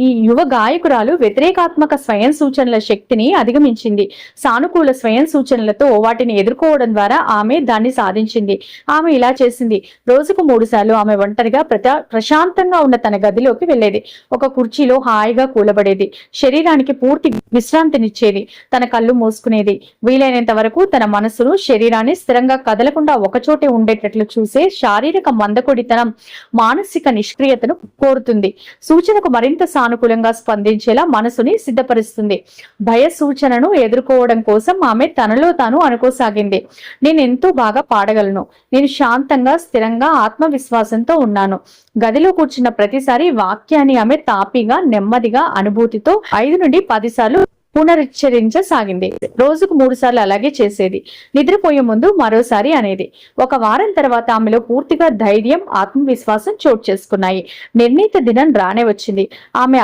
ఈ యువ గాయకురాలు వ్యతిరేకాత్మక స్వయం సూచనల శక్తిని అధిగమించింది. సానుకూల స్వయం సూచనలతో వాటిని ఎదుర్కోవడం ద్వారా ఆమె దాన్ని సాధించింది. ఆమె ఇలా చేసింది. రోజుకు 3 సార్లు ఆమె ఒంటరిగా ప్రశాంతంగా ఉన్న తన గదిలోకి వెళ్లేది. ఒక కుర్చీలో హాయిగా కూలబడేది. శరీరానికి పూర్తి విశ్రాంతినిచ్చేది. తన కళ్ళు మూసుకునేది. వీలైనంత వరకు తన మనసును, శరీరాన్ని స్థిరంగా కదలకుండా ఒకచోటే ఉండేటట్లు చూసే శారీరక మందకొడితనం మానసిక నిష్క్రియతను కోరుతుంది. సూచనకు మరింత సానుకూలంగా స్పందించేలా మనసుని సిద్ధపరుస్తుంది. భయ సూచనను ఎదుర్కోవడం కోసం ఆమె తనలో తాను అనుకోసాగింది. నేను ఎంతో బాగా పాడగలను. నేను శాంతంగా, స్థిరంగా, ఆత్మవిశ్వాసంతో ఉన్నాను. గదిలో కూర్చున్న ప్రతిసారి వాక్యాన్ని ఆమె తాపీగా, నెమ్మదిగా, అనుభూతితో 5 నుండి 10 సార్లు పునరుచ్చరించసాగింది. రోజుకు 3 సార్లు అలాగే చేసేది. నిద్రపోయే ముందు మరోసారి అనేది. ఒక వారం తర్వాత ఆమెలో పూర్తిగా ధైర్యం, ఆత్మవిశ్వాసం చోటు చేసుకున్నాయి. నిర్ణీత దినం రానే వచ్చింది. ఆమె